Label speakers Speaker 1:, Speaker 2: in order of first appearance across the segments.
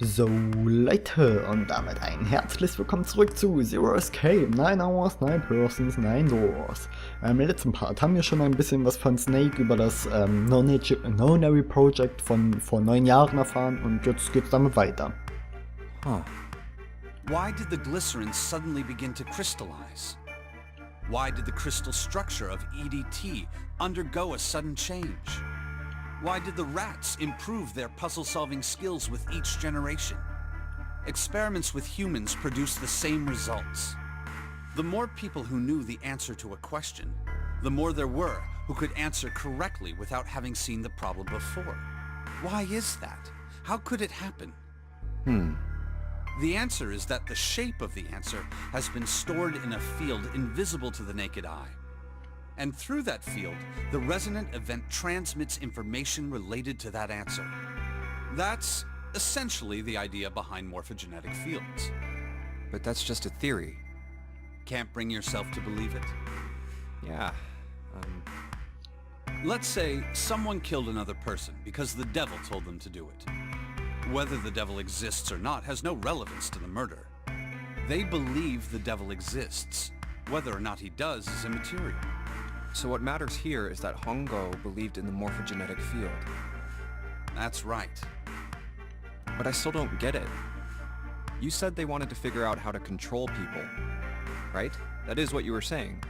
Speaker 1: So Leute, und damit ein herzliches Willkommen zurück zu Zero Escape, 9 Hours, 9 Persons, 9 Doors. Im letzten Part haben wir schon ein bisschen was von Snake über das No-Nary Project von vor 9 Jahren erfahren und jetzt geht's damit weiter.
Speaker 2: Why did the glycerin suddenly begin to crystallize? Why did the crystal structure of EDT undergo a sudden change? Why did the rats improve their puzzle-solving skills with each generation? Experiments with humans produce the same results. The more people who knew the answer to a question, the more there were who could answer correctly without having seen the problem before. Why is that? How could it happen? The answer is that the shape of the answer has been stored in a field invisible to the naked eye. And through that field, the resonant event transmits information related to that answer. That's essentially the idea behind morphogenetic fields.
Speaker 3: But that's just a theory.
Speaker 2: Can't bring yourself to believe it?
Speaker 3: Yeah,
Speaker 2: Let's say someone killed another person because the devil told them to do it. Whether the devil exists or not has no relevance to the murder. They believe the devil exists. Whether or not he does is immaterial.
Speaker 3: So what matters here is that Hongo believed in the morphogenetic field.
Speaker 2: That's right.
Speaker 3: But I still don't get it. You said they wanted to figure out how to control people, right? That is what you were saying.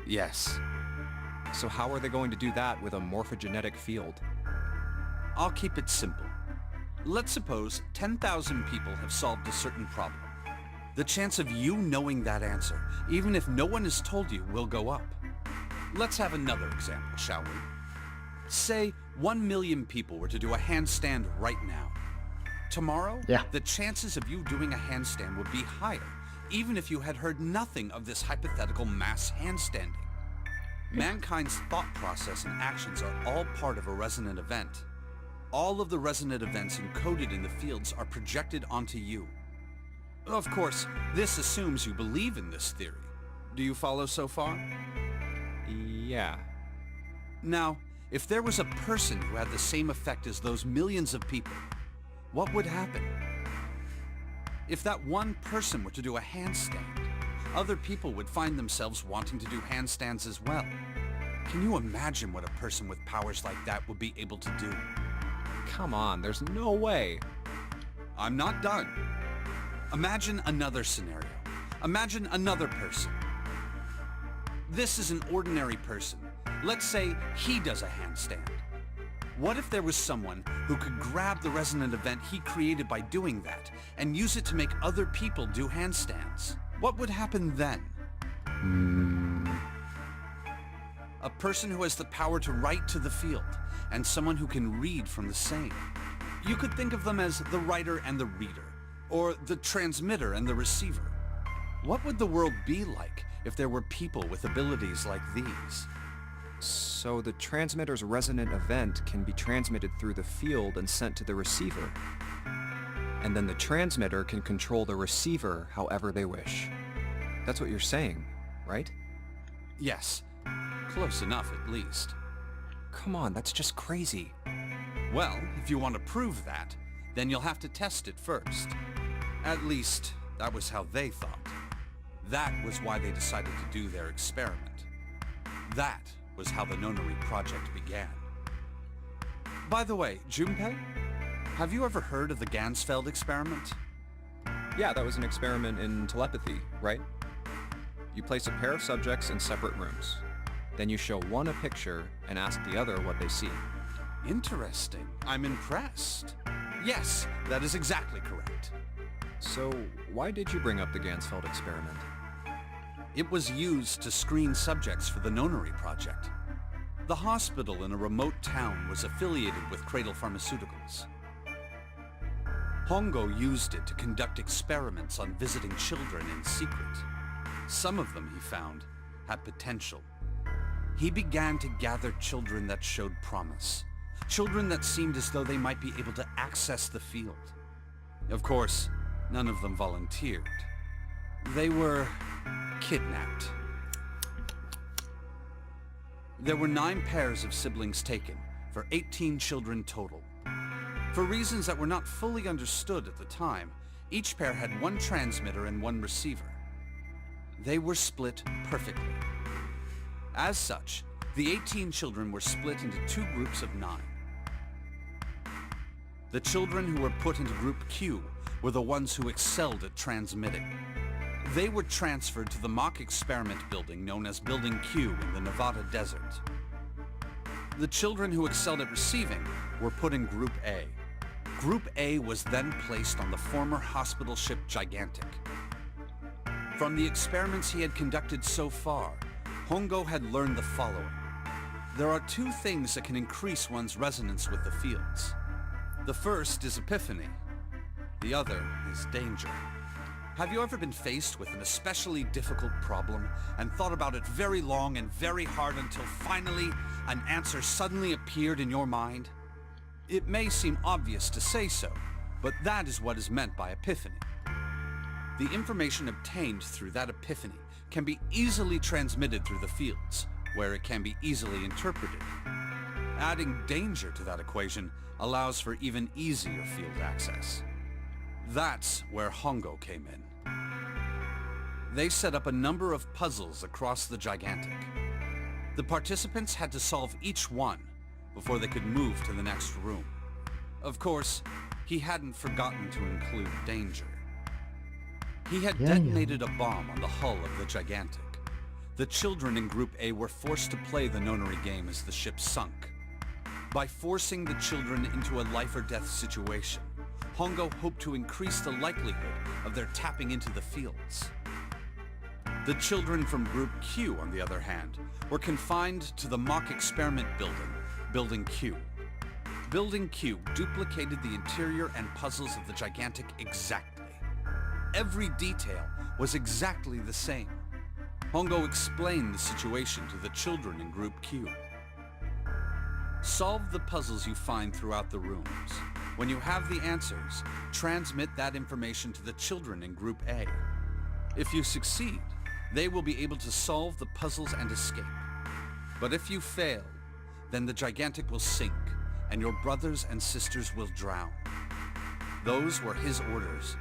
Speaker 2: Yes.
Speaker 3: So how are they going to do that with a morphogenetic field?
Speaker 2: I'll keep it simple. Let's suppose 10,000 people have solved a certain problem. The chance of you knowing that answer, even if no one has told you, will go up. Let's have another example, shall we? Say 1 million people were to do a handstand right now. Tomorrow, the chances of you doing a handstand would be higher, even if you had heard nothing of this hypothetical mass handstanding. Mankind's thought process and actions are all part of a resonant event. All of the resonant events encoded in the fields are projected onto you. Of course, this assumes you believe in this theory. Do you follow so far?
Speaker 3: Yeah.
Speaker 2: Now, if there was a person who had the same effect as those millions of people, what would happen? If that one person were to do a handstand, other people would find themselves wanting to do handstands as well. Can you imagine what a person with powers like that would be able to do?
Speaker 3: Come on, there's no way.
Speaker 2: I'm not done. Imagine another scenario. Imagine another person. This is an ordinary person. Let's say he does a handstand. What if there was someone who could grab the resonant event he created by doing that and use it to make other people do handstands? What would happen then? A person who has the power to write to the field, and someone who can read from the same. You could think of them as the writer and the reader, or the transmitter and the receiver. What would the world be like if there were people with abilities like these?
Speaker 3: So the transmitter's resonant event can be transmitted through the field and sent to the receiver. And then the transmitter can control the receiver however they wish. That's what you're saying, right?
Speaker 2: Yes. Close enough, at least.
Speaker 3: Come on, that's just crazy.
Speaker 2: Well, if you want to prove that, then you'll have to test it first. At least, that was how they thought. That was why they decided to do their experiment. That was how the Nonary project began. By the way, Junpei, have you ever heard of the Gansfeld experiment?
Speaker 3: Yeah, that was an experiment in telepathy, right? You place a pair of subjects in separate rooms. Then you show one a picture and ask the other what they see.
Speaker 2: Interesting. I'm impressed. Yes, that is exactly correct.
Speaker 3: So, why did you bring up the Gansfeld experiment?
Speaker 2: It was used to screen subjects for the Nonary project. The hospital in a remote town was affiliated with Cradle Pharmaceuticals. Hongo used it to conduct experiments on visiting children in secret. Some of them, he found, had potential. He began to gather children that showed promise. Children that seemed as though they might be able to access the field. Of course, none of them volunteered. They were kidnapped. There were 9 pairs of siblings taken, for 18 children total. For reasons that were not fully understood at the time, each pair had one transmitter and one receiver. They were split perfectly. As such, the 18 children were split into 2 groups of 9. The children who were put into Group Q were the ones who excelled at transmitting. They were transferred to the mock experiment building known as Building Q in the Nevada desert. The children who excelled at receiving were put in Group A. Group A was then placed on the former hospital ship Gigantic. From the experiments he had conducted so far, Hongo had learned the following. There are 2 things that can increase one's resonance with the fields. The first is epiphany. The other is danger. Have you ever been faced with an especially difficult problem and thought about it very long and very hard until finally an answer suddenly appeared in your mind? It may seem obvious to say so, but that is what is meant by epiphany. The information obtained through that epiphany can be easily transmitted through the fields, where it can be easily interpreted. Adding danger to that equation allows for even easier field access. That's where Hongo came in. They set up a number of puzzles across the Gigantic. The participants had to solve each one before they could move to the next room. Of course, he hadn't forgotten to include danger. He had detonated a bomb on the hull of the Gigantic. The children in Group A were forced to play the nonary game as the ship sunk. By forcing the children into a life-or-death situation, Hongo hoped to increase the likelihood of their tapping into the fields. The children from Group Q, on the other hand, were confined to the mock experiment building, Building Q. Building Q duplicated the interior and puzzles of the Gigantic exactly. Every detail was exactly the same. Hongo explained the situation to the children in Group Q. Solve the puzzles you find throughout the rooms. When you have the answers, transmit that information to the children in Group A. If you succeed, they will be able to solve the puzzles and escape. But if you fail, then the Gigantic will sink, and your brothers and sisters will drown. Those were his orders.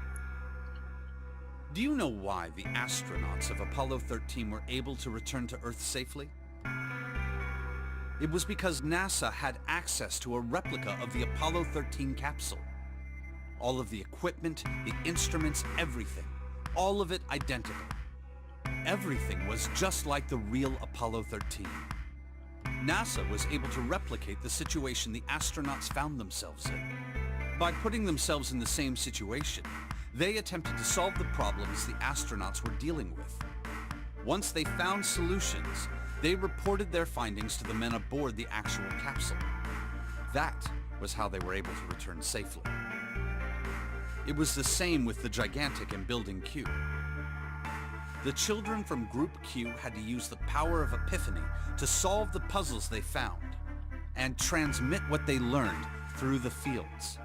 Speaker 2: Do you know why the astronauts of Apollo 13 were able to return to Earth safely? It was because NASA had access to a replica of the Apollo 13 capsule. All of the equipment, the instruments, everything. All of it identical. Everything was just like the real Apollo 13. NASA was able to replicate the situation the astronauts found themselves in. By putting themselves in the same situation, they attempted to solve the problems the astronauts were dealing with. Once they found solutions, they reported their findings to the men aboard the actual capsule. That was how they were able to return safely. It was the same with the Gigantic and Building Q. The children from Group Q had to use the power of epiphany to solve the puzzles they found and transmit what they learned through the fields.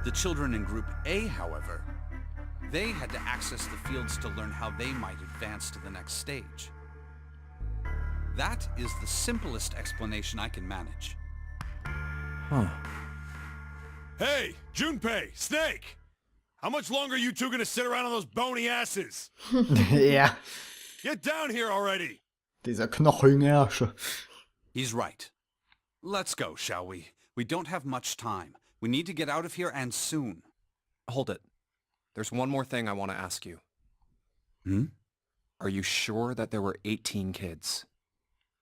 Speaker 2: The children in Group A, however, they had to access the fields to learn how they might advance to the next stage. That is the simplest explanation I can manage.
Speaker 3: Huh.
Speaker 4: Hey, Junpei, Snake! How much longer are you two gonna sit around on those bony asses?
Speaker 1: Ja,
Speaker 4: Get down here already!
Speaker 1: dieser Knochenersche.
Speaker 2: He's right. Let's go, shall we? We don't have much time. We need to get out of here and soon.
Speaker 3: Hold it. There's one more thing I want to ask you.
Speaker 2: Hmm?
Speaker 3: Are you sure that there were 18 kids?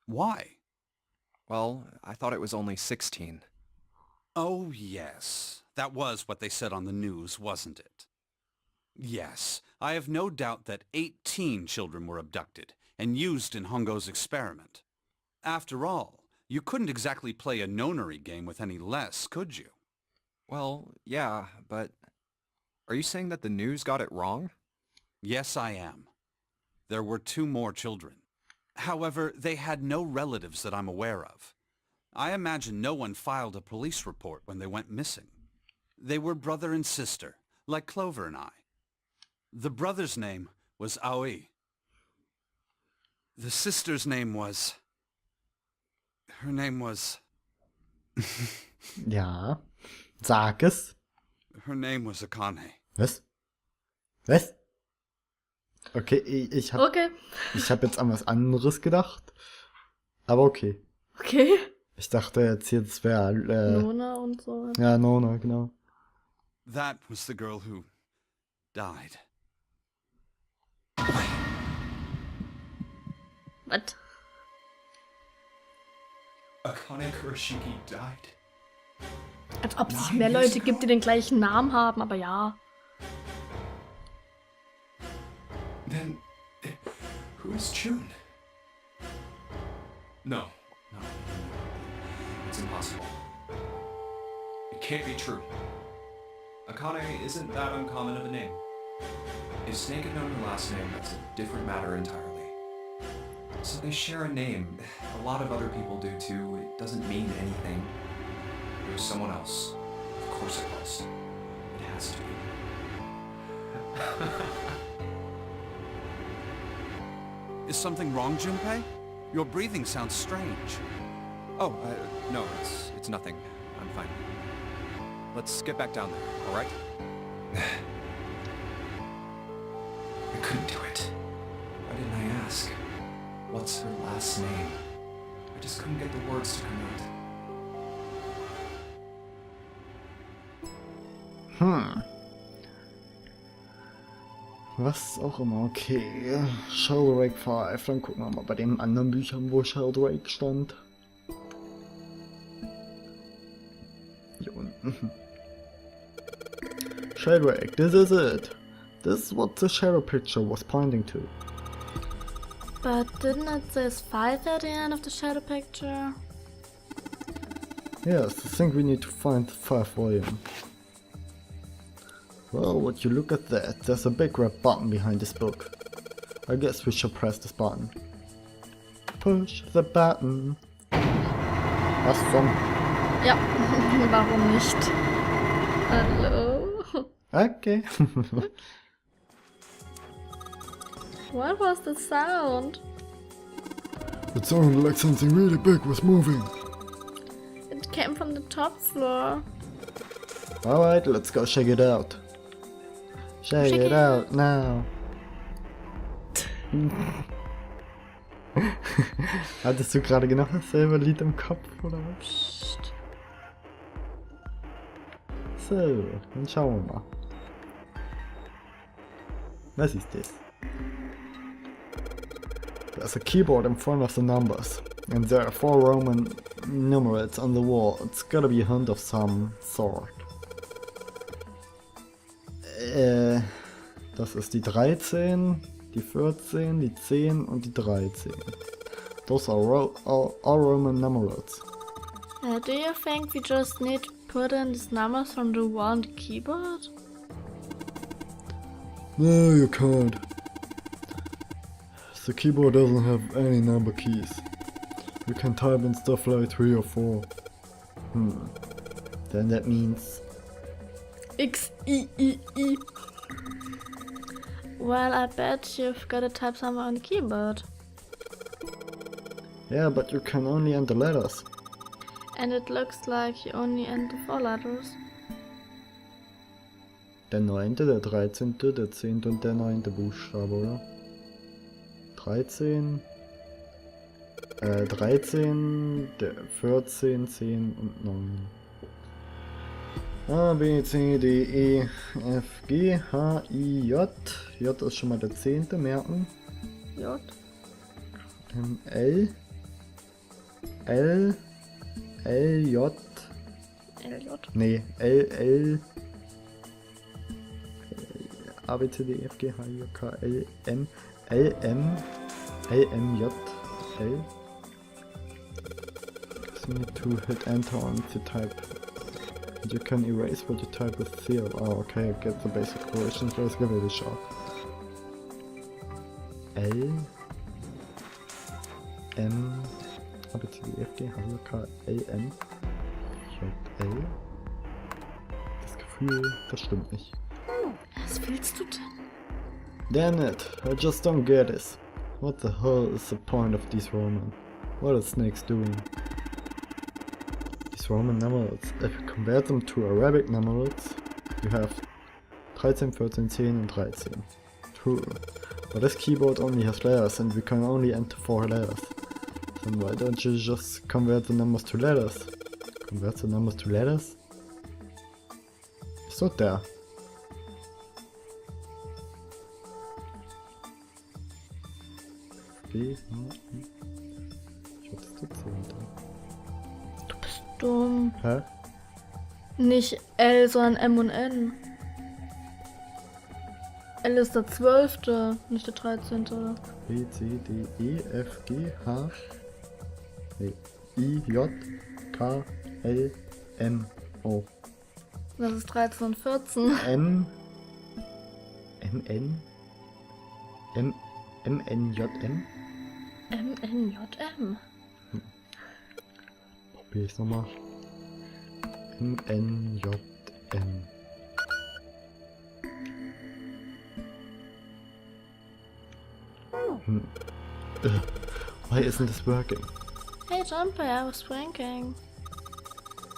Speaker 2: Why?
Speaker 3: Well, I thought it was only 16.
Speaker 2: Oh, yes. That was what they said on the news, wasn't it? Yes, I have no doubt that 18 children were abducted and used in Hongo's experiment. After all, you couldn't exactly play a nonary game with any less, could you?
Speaker 3: Well, yeah, but are you saying that the news got it wrong?
Speaker 2: Yes, I am. There were 2 more children. However, they had no relatives that I'm aware of. I imagine no one filed a police report when they went missing. They were brother and sister, like Clover and I. The brother's name was Aoi. The sister's name was... Her name was...
Speaker 1: Ja. Sag es.
Speaker 2: Her name was Akane.
Speaker 1: Was? Was? Okay, ich hab jetzt an was anderes gedacht. Aber okay.
Speaker 5: Okay.
Speaker 1: Ich dachte jetzt wäre
Speaker 5: Nona und so.
Speaker 1: ja, Nona, genau.
Speaker 2: That was the girl who died.
Speaker 5: Was?
Speaker 3: Akane Kurashiki died?
Speaker 5: Als ob es mehr Leute gibt, die den gleichen Namen haben, aber ja.
Speaker 3: Then, who is Chun? No. It's impossible. It can't be true. Akane isn't that uncommon of a name. If Snake had known her last name, that's a different matter entirely. So they share a name. A lot of other people do too. It doesn't mean anything. It was someone else. Of course it was. It has to be.
Speaker 2: Is something wrong, Junpei? Your breathing sounds strange.
Speaker 3: Oh, no, it's nothing. I'm fine. Let's get back down there, all right? I couldn't do it. Why didn't I ask? What's her last name? I just couldn't get the words to come out.
Speaker 1: Was auch immer, okay. Sheldrake 5, dann gucken wir mal bei den anderen Büchern, wo Sheldrake stand. Hier unten. Sheldrake, this is it. This is what the shadow picture was pointing to.
Speaker 5: But didn't it say 5 at the end of the shadow picture?
Speaker 1: Yes, I think we need to find the 5th volume. Well, would you look at that? There's a big red button behind this book. I guess we should press this button. Push the button. Was zum?
Speaker 5: Ja, warum nicht? Hallo?
Speaker 1: Okay.
Speaker 5: What was the sound?
Speaker 1: It sounded like something really big was moving.
Speaker 5: It came from the top floor.
Speaker 1: Alright, let's go check it out. Check it out now. Hattest du gerade genau dasselbe Lied im Kopf, oder was?
Speaker 5: Psst.
Speaker 1: So, dann schauen wir mal. Was ist das? There's a keyboard in front of the numbers, and there are 4 Roman numerals on the wall. It's gotta be a hint of some sort. Das ist die 13, die 14, die 10 und die 13. Those are all Roman numerals.
Speaker 5: Do you think we just need to put in these numbers from the wall on the keyboard?
Speaker 1: No, you can't. The keyboard doesn't have any number keys. You can type in stuff like 3 or 4. Then that means...
Speaker 5: X, I, I, I. Well, I bet you've got to type somewhere on the keyboard.
Speaker 1: Yeah, but you can only enter letters.
Speaker 5: And it looks like you only enter 4 letters.
Speaker 1: Der 9., der 13., der 10. und der 9. Buchstabe, oder? 13, 13, der 14, 10 und 9. A, B, C, D, E, F, G, H, I, J. J ist schon mal der 10. merken.
Speaker 5: J.
Speaker 1: L, L, L, J.
Speaker 5: LJ.
Speaker 1: Nee, L, L, A, B, C, D, E, F, G, H, I, J, K, L, M, L, M, L, M, J, L. So you need to hit enter on the type. And you can erase what you type with seal. Oh, okay, I get the basic version. Let's give it a shot. L, M, A, B, C, D, F, G, H, I, K, L, M, J, L. Das Gefühl, das stimmt nicht.
Speaker 5: Was willst du denn?
Speaker 1: Damn it, I just don't get this. What the hell is the point of these Roman? What are snakes doing? These Roman numerals. If you convert them to Arabic numerals, you have 13, 14, 10 and 13. True. But this keyboard only has letters and we can only enter 4 letters. Then why don't you just convert the numbers to letters? Convert the numbers to letters? Ist doch der. G, ich hab das Dezember.
Speaker 5: Du bist dumm.
Speaker 1: Hä?
Speaker 5: Nicht L, sondern M und N. L ist der 12., nicht der 13.
Speaker 1: B, C, D, E, F, G, H, nee, I, J, K, L, M, O.
Speaker 5: Das ist 13 und 14.
Speaker 1: M, N, M, N, J, M.
Speaker 5: M, N, J, M.
Speaker 1: Probier ich's nochmal. M, N, J, M. Why isn't this working?
Speaker 5: Hey Jumper, I was pranking.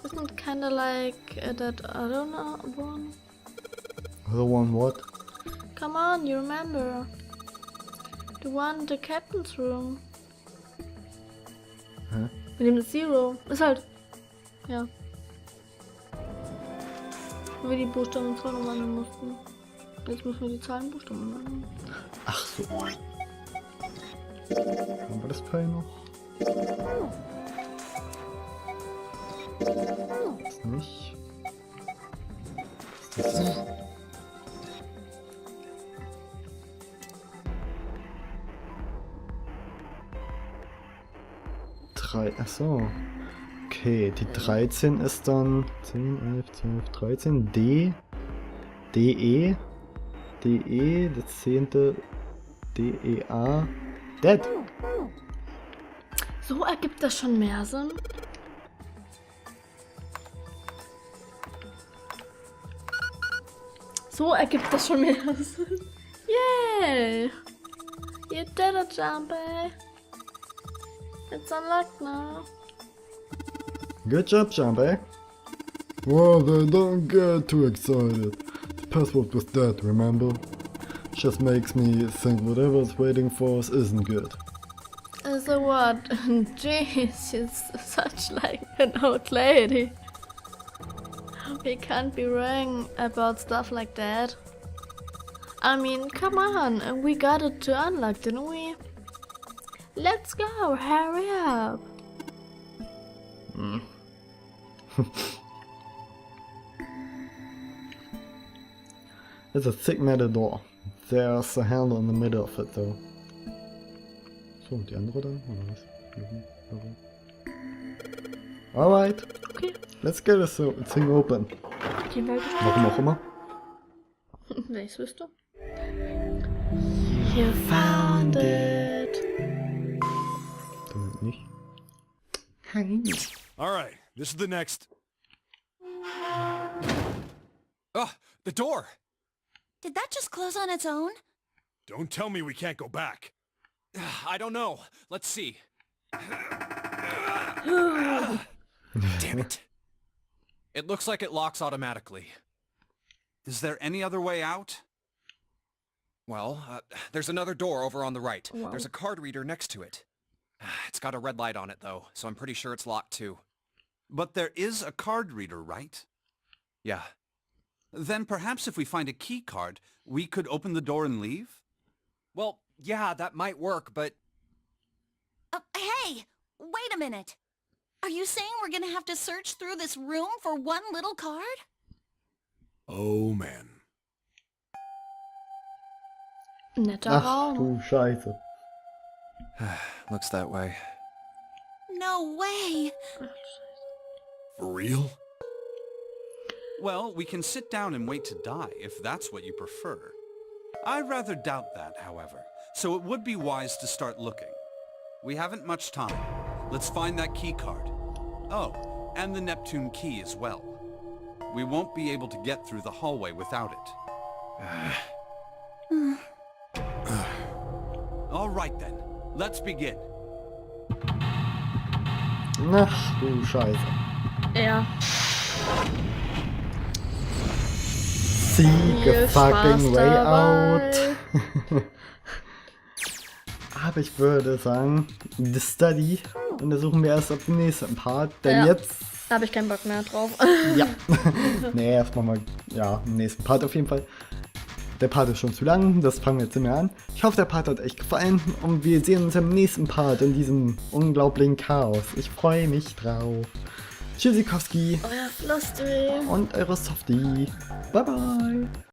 Speaker 5: Isn't it kinda like that other one?
Speaker 1: The one what?
Speaker 5: Come on, you remember. The one in the captain's room.
Speaker 1: Hä?
Speaker 5: Mit dem Zero. Ist halt. Ja. Wo wir die Buchstaben in Zahlen umwandeln mussten. Jetzt müssen wir die Zahlen in Buchstaben umwandeln.
Speaker 1: Ach so. Haben wir das Pfeil noch? Jetzt nicht. Ist das so? Ach so. Okay, die 13 ist dann 10, 11, 12, 13. D, DE, DE, das 10. DEA. Dead.
Speaker 5: So ergibt das schon mehr Sinn. So ergibt das schon mehr Sinn. Yay! You did it, Jumpy. It's unlocked now.
Speaker 1: Good job, Jumpy. Well, then don't get too excited. The password was dead, remember? Just makes me think whatever's waiting for us isn't good.
Speaker 5: So what? Jeez, she's such like an old lady. We can't be wrong about stuff like that. I mean, come on, we got it to unlock, didn't we? Let's go, hurry up.
Speaker 1: It's a thick metal door. There's a handle in the middle of it though. So, die andere dann? Oder was? Alright.
Speaker 5: Okay.
Speaker 1: Let's get this thing open.
Speaker 5: Gehen wir
Speaker 1: Warum auch immer.
Speaker 5: Welches bist du? You found it.
Speaker 1: Damit nicht.
Speaker 4: All right, this is the next.
Speaker 3: Ah, the door!
Speaker 6: Did that just close on its own?
Speaker 4: Don't tell me we can't go back.
Speaker 3: I don't know. Let's see. Damn it. It looks like it locks automatically.
Speaker 2: Is there any other way out?
Speaker 3: Well, there's another door over on the right.
Speaker 5: Wow.
Speaker 3: There's a card reader next to it. It's got a red light on it, though, so I'm pretty sure it's locked, too.
Speaker 2: But there is a card reader, right?
Speaker 3: Yeah.
Speaker 2: Then perhaps if we find a key card, we could open the door and leave?
Speaker 3: Well, yeah, that might work, but...
Speaker 6: Hey! Wait a minute! Are you saying we're gonna have to search through this room for one little card?
Speaker 4: Oh man.
Speaker 5: Netter
Speaker 1: Ach
Speaker 5: Raum.
Speaker 1: du Scheiße.
Speaker 3: Looks that way.
Speaker 6: No way!
Speaker 4: For real?
Speaker 2: Well, we can sit down and wait to die, if that's what you prefer. I rather doubt that, however, so it would be wise to start looking. We haven't much time. Let's find that key card. Oh, and the Neptune key as well. We won't be able to get through the hallway without it. All right then, let's begin.
Speaker 1: Ach du Scheiße.
Speaker 5: Ja.
Speaker 1: See
Speaker 5: Viel
Speaker 1: fucking
Speaker 5: Spaß
Speaker 1: way
Speaker 5: dabei.
Speaker 1: out. Aber ich würde sagen, The Study untersuchen wir erst ab dem nächsten Part, denn
Speaker 5: Ja.
Speaker 1: jetzt...
Speaker 5: Da habe ich keinen Bock mehr drauf.
Speaker 1: Ja. Nee, erstmal mal, ja, im nächsten Part auf jeden Fall. Der Part ist schon zu lang, das fangen wir jetzt nicht mehr an. Ich hoffe, der Part hat euch gefallen und wir sehen uns im nächsten Part in diesem unglaublichen Chaos. Ich freue mich drauf. Tschüssikowski
Speaker 5: Euer FlastTv.
Speaker 1: und eure Softie. Bye bye.